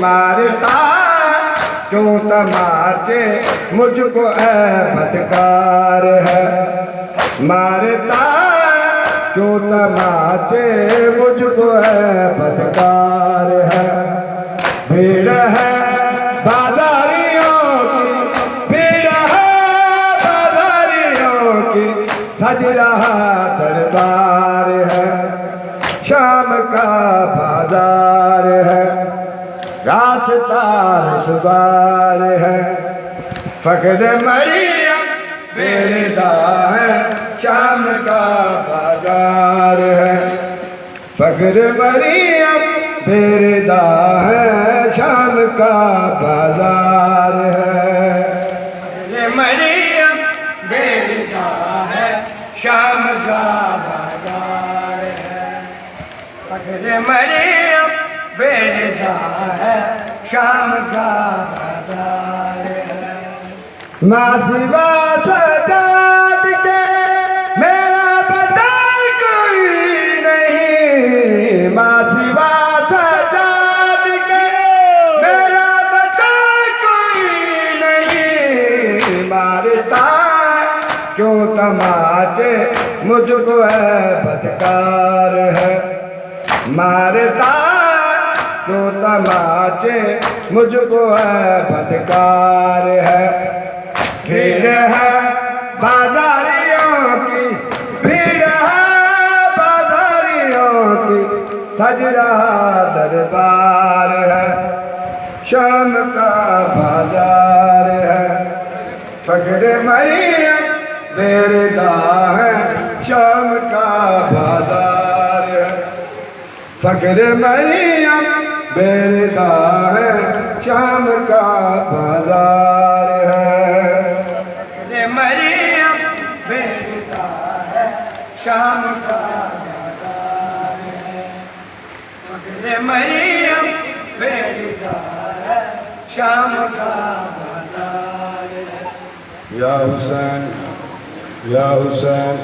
मारता क्यों तमाचे मुझको बदकार है, मारता क्यों तमाचे मुझको बदकार है। भीड़ है बाजारियों की, भीड़ है बाजारियों की, सज रहा दरबार है, शाम का बाजार है, रास्ता सुधार है। फख्र मरियम बेरदा है, शाम का बाजार है। फख्र मरियम बेरदा है, शाम का बाजार है। फख्र मरियम बेरदा है, शाम का बाजार है। फख्र मरियम बेरदा है, शाम का बाजार है। मासिवा सजाद के मेरा पता कोई नहीं, मासिवा सजाद के मेरा पता कोई नहीं। मारता क्यों तमाचे मुझको बदकार है, मारता क्यों तमाचे मुझको बदकार है। भीड़ है बाजारियों की, भीड़ है बाजारियों की, सज रहा दरबार है, शाम का बाजार है। फख्र मरियम बेरदा है, शाम का बाजार है। फख्र मरियम बेरदा है, शाम का बाजार है। फख्र मरियम बेरदा है, शाम का बाजार है। फख्र मरियम बेरदा है, शाम का बाजार है। या हुसैन या हुसैन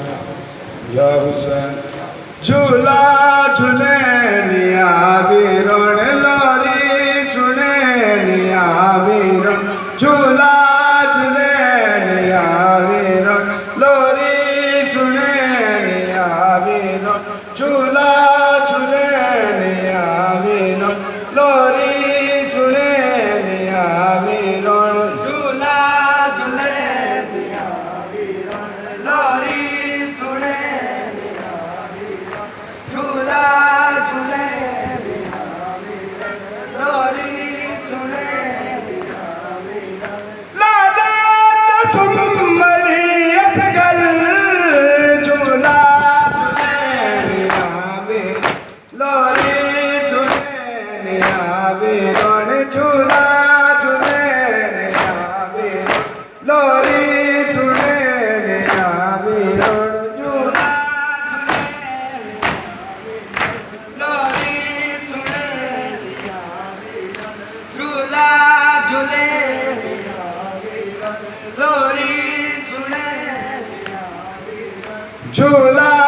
या हुसैन, झूला झूले निया वीरण लोरी सुने निया वीरण, झूला झूले निया वीरण लोरी सुने निया वीरण, झूला झूले निया वीरण लोरी सुने निया वीरण, झूला झूले निया वीरण लोरी सुने निया वीरण, झूला झूले निया वीरण लोरी सुने निया वीरण। लादा तुम मरियत गल, झूला झूले निया वीरण लोरी सुने निया वीरण, झूला झूले निया वीरण लोरी सुने निया वीरण, झूला लोरी सुने निया वीरण, झूला झूले निया वीरण लोरी सुने निया वीरण, झूला